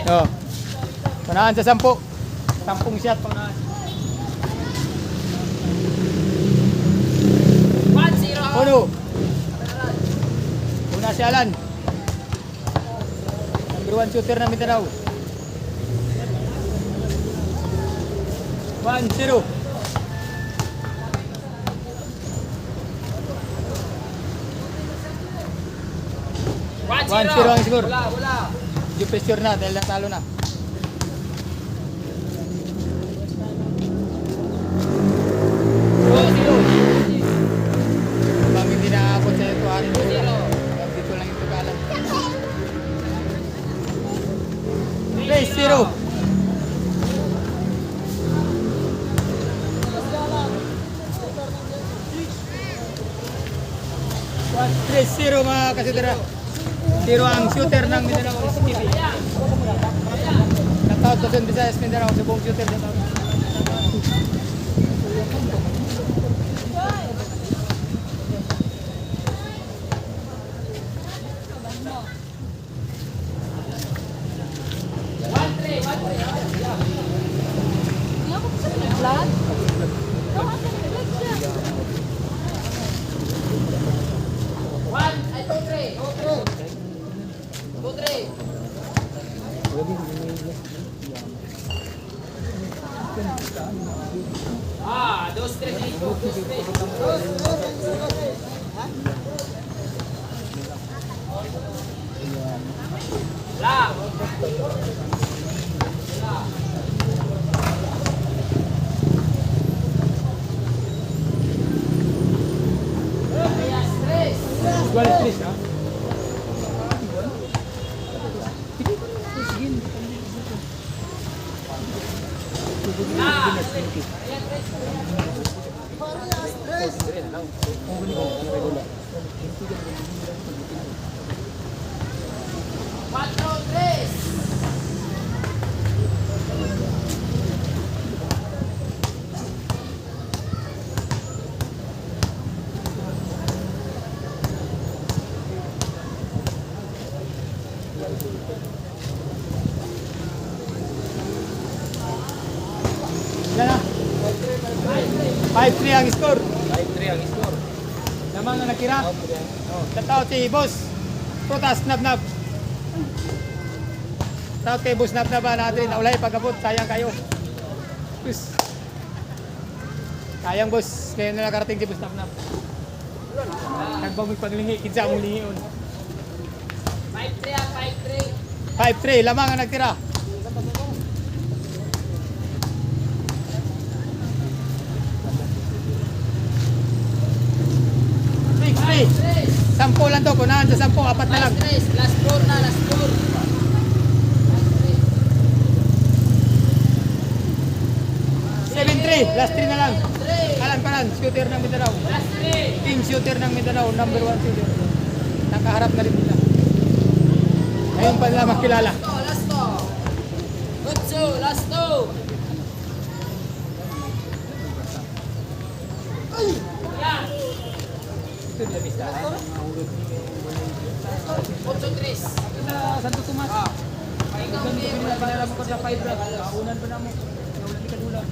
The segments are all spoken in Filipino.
Oh. Panaan sa 10. 10 shot panaan. 1-0. Uno. Una si Alan. Number 1 shooter ng Mindanao. 1-0. 1-0 ang score. Wala. Yung pressure na dahil natalo na. Bang hindi naabot sa ito hari mo. Dito lang yung tugalan. 3-0. What 3-0 mga kasidera. 0 ang shooter ng Mindanao STV. Shoutout sa San Visayas Mindanao sa buong shooter sa taon. Dos, tres. La. Igual es 3, ¿ah? Yan na. 5-3 ang score. 5-3 ang score. Naman na nakira. Shoutout si Boss. Protas nab-nab. Shoutout kay Boss nab-nab natin. Naulay pagkabot. Sayang kayo. Boss. Sayang Boss. Ngayon na nakarating si Boss nab-nab. Nagbamig paglingi. Kinsa mong lingion. 5-3 ang 5-3. 5-3. Lamang ang nagtira. Sampo lang to, punahan sa 10, 4 na lang. Last 4 na, last 4. 7-3, last 3 na lang. Alan Paran, shooter ng Mindanao. Last 3. Team shooter ng Mindanao, number 1 shooter. Nakaharap na rin nila. Ngayon pa nila makilala. Last 2. Gutsu, last 2. Ito nila listahan. 8-3. Santo Tomas. Ikaw hindi nila pinalaman ko sa 5 rap. Kaunan pa na mo. Naulan di kadula.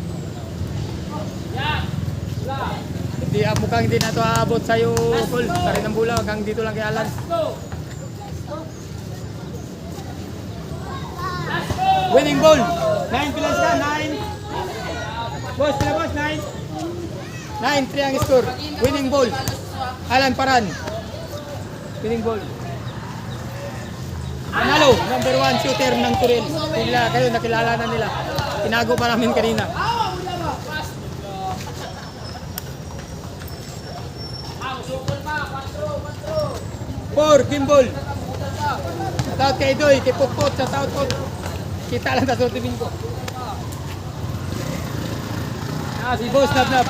Hindi, mukhang hindi na ito aabot sa'yo, Paul. Karin ng bula, hanggang dito lang kay Alan. Winning ball. 9 pilas ka, 9. Boss, sila boss, 9. 9-3 ang score. Winning ball. Alan Paran. Winning ball. Manalo, number 1 shooter ng Turil. Nila kayo, nakilala na nila. Tinago pa namin kanina. Four, gimbal. Shoutout kay Doy, kay Pupot, shoutout po. Kita lang sa sortimin ko. Si Boss Nab-Nab.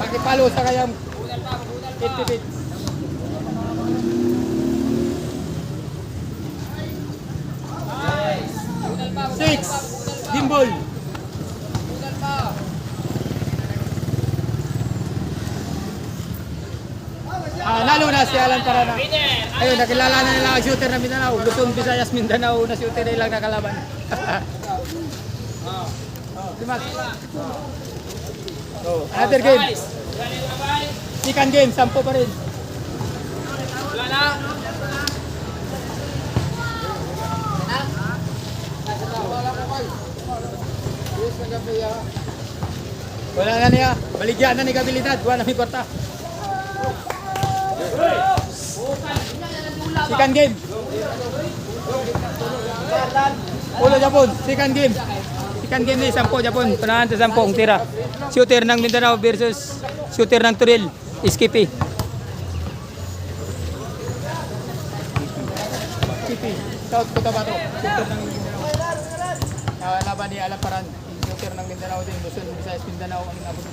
Pakipalo sa kayang 50 bits. 6, gimbal. Nalo na si Alan Parana. Ayun, nakilala na nila ang shooter ng Mindanao. Luzon, Visayas, Mindanao na shooter nilang nakalaban. Dimas. So, another game. Second game, 10 pa rin. Wala na. Wala na niya. Baligyan na ni kabilidad. Wala na may kwarta. Second game. Ulo Japon. Second game. Second game ni 10 Japon. Panahan sa 10 ang tira. Shooter ng Mindanao versus shooter ng Turil. Skippy. Skippy. South Cotabato. Shooter ng Mindanao. Laban ni Alan Paran. Shooter ng Mindanao din. Luzon, Visayas, Mindanao ang inabot.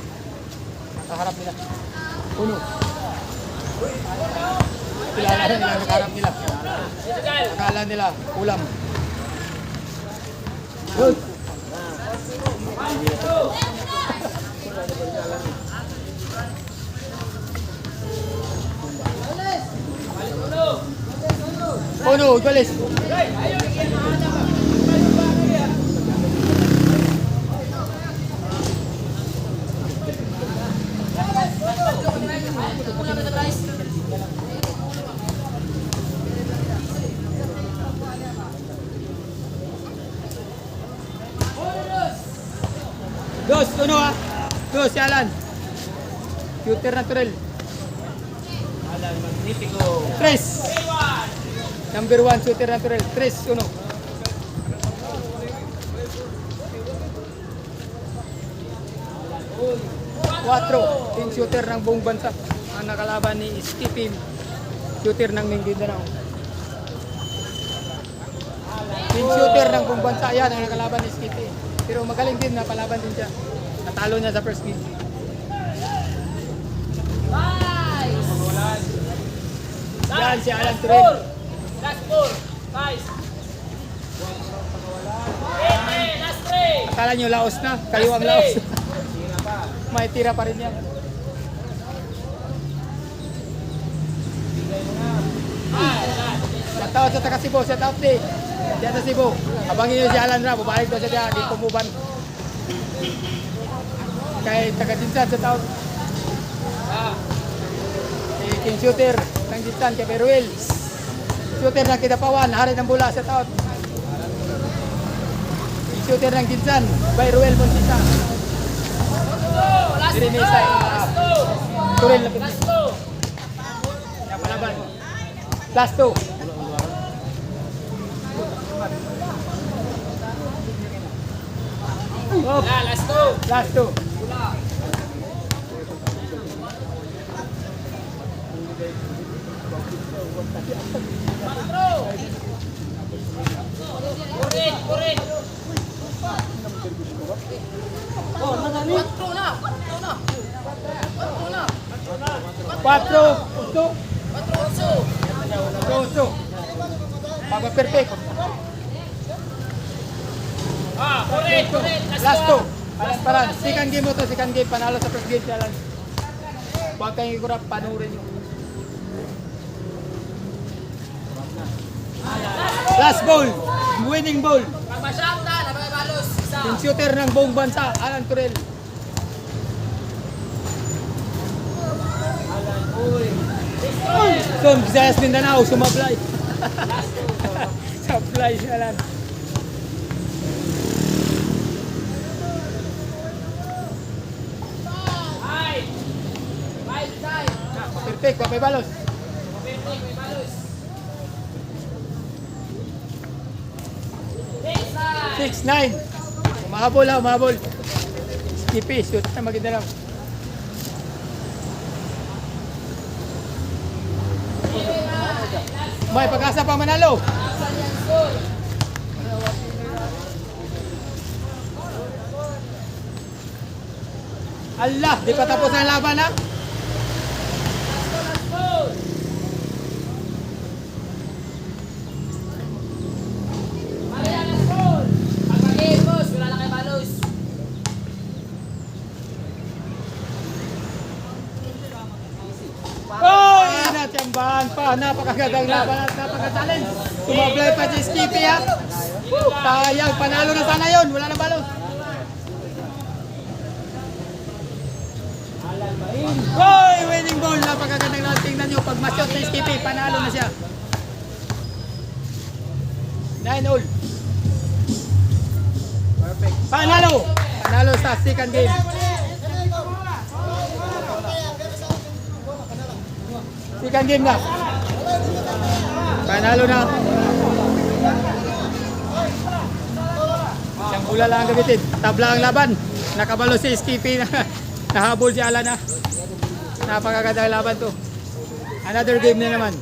Nakaharap nila. Uno. Kilala na nila, nakaharap nila. Akala nila, ulam. Good. Uno, galis. Dos, uno ah. Dos, si Alan. Shooter natural. Alan, magnifico. Tres. Number 1, shooter natural. Tres, uno. Cuatro. Team shooter ng buong bansa. Ang nakalaban ni Skippy. Shooter ng Mindanao. Team shooter ng buong bansa. Yan ang nakalaban ni Skippy. Pero magaling din, napalaban din siya. Natalo niya sa first game. Nice. Yan si Alan Turel. Last 4. Nice. Last 3. Akala nyo laos na, kayo ang laos. May tira pa rin yan. Shout out sa taga Cebu, shout out di. Diyan sa Cebu. Abangin nyo si Alan Ra, bubalik daw siya diyan, di pumuban. Kay taga Jinsan, shout out. King shooter ng Jinsan, kay Peruel. Shooter ng Kidapawan, hari ng Bula, shout out. King shooter ng Jinsan, by Ruel Montisa. Last 2. Dirinisa, Last 2. Turel na Last pinag. 2. Kaya palaban. Last 2. Oh, Last 2. last 2. Kurin. 4 na. 4, gusto. 4, 8. Gusto. Papa perfect. Kurin. Last 2. Alan Paran. Second game mo to. Second game. Panalo sa first game si Alan. Huwag kayong ikurap. Panurin nyo. Last ball. Winning ball. Pag masyang na, nababalos. Isa. Yung shooter ng buong bansa. Alan Turel. So, Visayas Mindanao. Sumablay. Supply si Alan. Five time. Perfect. Papay balos. May balos. 6 time. 6-9. Umahabol ha, umahabol. Skippy, shoot na maganda lang. May pag-asa pa manalo. Asan yan, score? Allah, di pa tapos ang laban ha. Last goal. Maria, last goal. Pag mag-game, boss, wala na kayo balos. Oh, inat yung bal. napakagandang laban at napaka-challenge. Tumablay pa si Skippy ha. Sayang, panalo na sana yun. Wala na balo. Hoy, winning ball. Napakagandang laban. Tingnan nyo, pag ma-shot na Skippy, panalo na siya. 9 all. Perfect. Panalo! Panalo sa second game. Second game na. Panalo na. Isang bola lang ang gamitin. Tabla ang laban. Nakabalo si Skippy na nahabol si Alan na. Napakagandang laban to. Another game na naman.